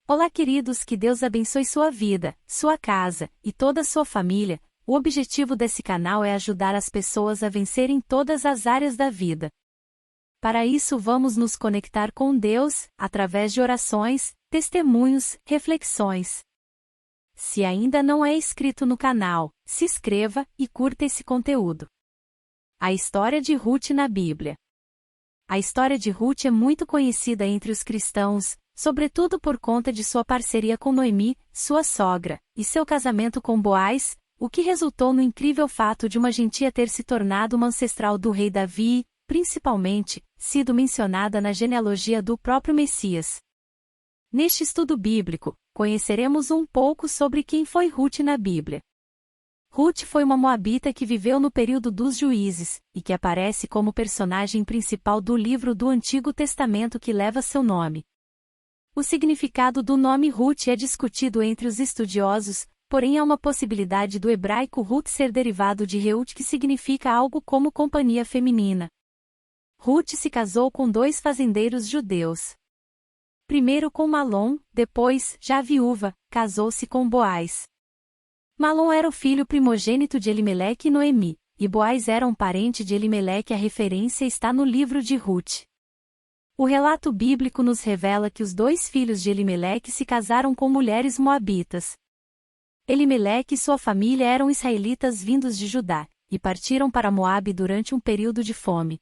Olá, queridos, que Deus abençoe sua vida, sua casa e toda a sua família. O objetivo desse canal é ajudar as pessoas a vencerem todas as áreas da vida. Para isso, vamos nos conectar com Deus, através de orações, testemunhos, reflexões. Se ainda não é inscrito no canal, se inscreva e curta esse conteúdo. A história de Ruth na Bíblia. A história de Ruth é muito conhecida entre os cristãos, sobretudo por conta de sua parceria com Noemi, sua sogra, e seu casamento com Boaz, o que resultou no incrível fato de uma gentia ter se tornado uma ancestral do rei Davi e, principalmente, sido mencionada na genealogia do próprio Messias. Neste estudo bíblico, conheceremos um pouco sobre quem foi Ruth na Bíblia. Ruth foi uma moabita que viveu no período dos Juízes, e que aparece como personagem principal do livro do Antigo Testamento que leva seu nome. O significado do nome Ruth é discutido entre os estudiosos, porém há uma possibilidade do hebraico Ruth ser derivado de Reut, que significa algo como companhia feminina. Ruth se casou com 2 fazendeiros judeus. Primeiro com Malom, depois, já viúva, casou-se com Boaz. Malom era o filho primogênito de Elimeleque e Noemi, e Boaz era um parente de Elimeleque. A referência está no livro de Ruth. O relato bíblico nos revela que os 2 filhos de Elimeleque se casaram com mulheres moabitas. Elimeleque e sua família eram israelitas vindos de Judá, e partiram para Moabe durante um período de fome.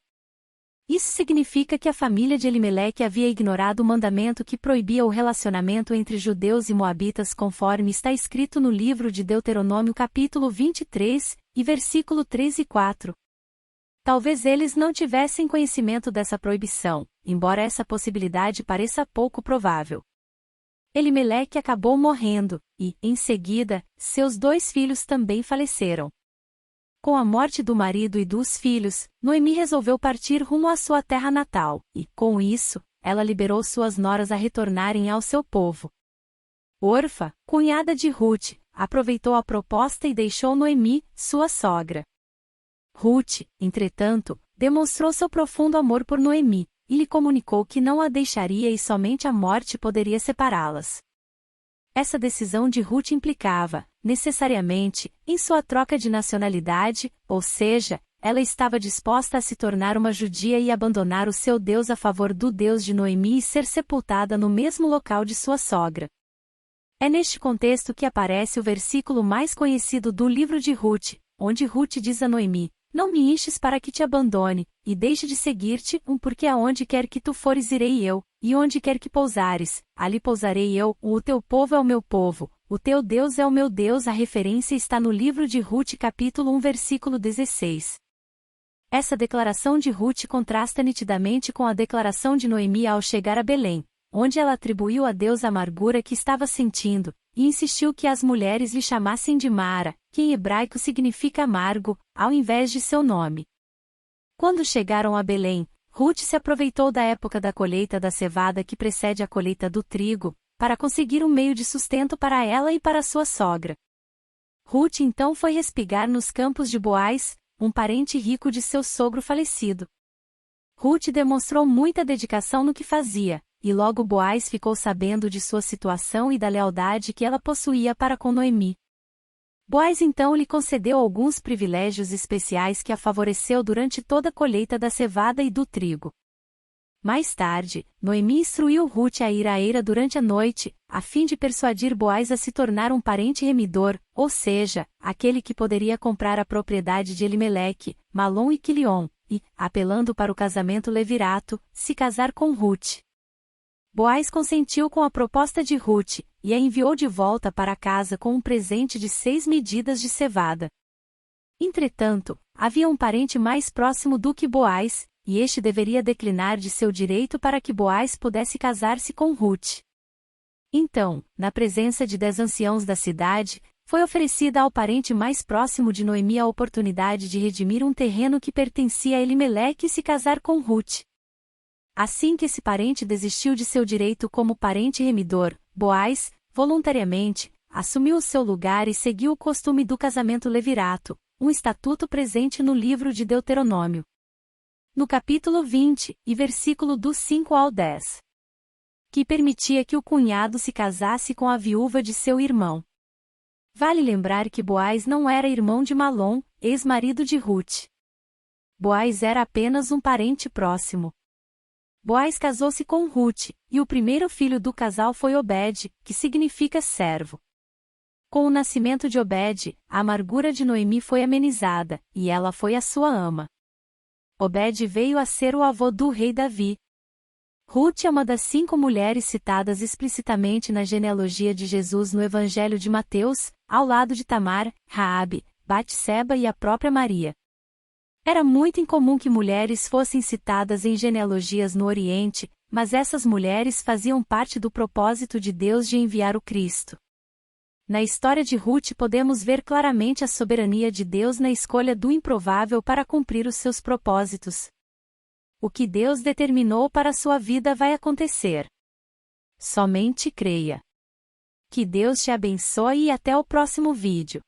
Isso significa que a família de Elimeleque havia ignorado o mandamento que proibia o relacionamento entre judeus e moabitas, conforme está escrito no livro de Deuteronômio capítulo 23, e versículo 3 e 4. Talvez eles não tivessem conhecimento dessa proibição, embora essa possibilidade pareça pouco provável. Elimeleque acabou morrendo, e, em seguida, seus 2 filhos também faleceram. Com a morte do marido e dos filhos, Noemi resolveu partir rumo à sua terra natal, e, com isso, ela liberou suas noras a retornarem ao seu povo. Orfa, cunhada de Ruth, aproveitou a proposta e deixou Noemi, sua sogra. Ruth, entretanto, demonstrou seu profundo amor por Noemi, e lhe comunicou que não a deixaria e somente a morte poderia separá-las. Essa decisão de Ruth implicava, necessariamente, em sua troca de nacionalidade, ou seja, ela estava disposta a se tornar uma judia e abandonar o seu Deus a favor do Deus de Noemi e ser sepultada no mesmo local de sua sogra. É neste contexto que aparece o versículo mais conhecido do livro de Ruth, onde Ruth diz a Noemi: "Não me enches para que te abandone, e deixe de seguir-te, porque aonde quer que tu fores irei eu, e onde quer que pousares, ali pousarei eu, o teu povo é o meu povo, o teu Deus é o meu Deus." A referência está no livro de Ruth capítulo 1 versículo 16. Essa declaração de Ruth contrasta nitidamente com a declaração de Noemi ao chegar a Belém, onde ela atribuiu a Deus a amargura que estava sentindo, e insistiu que as mulheres lhe chamassem de Mara, que em hebraico significa amargo, ao invés de seu nome. Quando chegaram a Belém, Ruth se aproveitou da época da colheita da cevada que precede a colheita do trigo, para conseguir um meio de sustento para ela e para sua sogra. Ruth então foi respigar nos campos de Boaz, um parente rico de seu sogro falecido. Ruth demonstrou muita dedicação no que fazia, e logo Boaz ficou sabendo de sua situação e da lealdade que ela possuía para com Noemi. Boaz então lhe concedeu alguns privilégios especiais que a favoreceu durante toda a colheita da cevada e do trigo. Mais tarde, Noemi instruiu Ruth a ir à eira durante a noite, a fim de persuadir Boaz a se tornar um parente remidor, ou seja, aquele que poderia comprar a propriedade de Elimeleque, Malom e Quilion, e, apelando para o casamento levirato, se casar com Ruth. Boaz consentiu com a proposta de Ruth, e a enviou de volta para casa com um presente de 6 medidas de cevada. Entretanto, havia um parente mais próximo do que Boaz, e este deveria declinar de seu direito para que Boaz pudesse casar-se com Ruth. Então, na presença de 10 anciãos da cidade, foi oferecida ao parente mais próximo de Noemi a oportunidade de redimir um terreno que pertencia a Elimeleque e se casar com Ruth. Assim que esse parente desistiu de seu direito como parente remidor, Boaz, voluntariamente, assumiu o seu lugar e seguiu o costume do casamento levirato, um estatuto presente no livro de Deuteronômio. No capítulo 20, e versículo do 5 ao 10. que permitia que o cunhado se casasse com a viúva de seu irmão. Vale lembrar que Boaz não era irmão de Malom, ex-marido de Ruth. Boaz era apenas um parente próximo. Boaz casou-se com Ruth, e o primeiro filho do casal foi Obed, que significa servo. Com o nascimento de Obed, a amargura de Noemi foi amenizada, e ela foi a sua ama. Obed veio a ser o avô do rei Davi. Ruth é uma das 5 mulheres citadas explicitamente na genealogia de Jesus no Evangelho de Mateus, ao lado de Tamar, Raabe, Batseba e a própria Maria. Era muito incomum que mulheres fossem citadas em genealogias no Oriente, mas essas mulheres faziam parte do propósito de Deus de enviar o Cristo. Na história de Ruth podemos ver claramente a soberania de Deus na escolha do improvável para cumprir os seus propósitos. O que Deus determinou para sua vida vai acontecer. Somente creia. Que Deus te abençoe e até o próximo vídeo.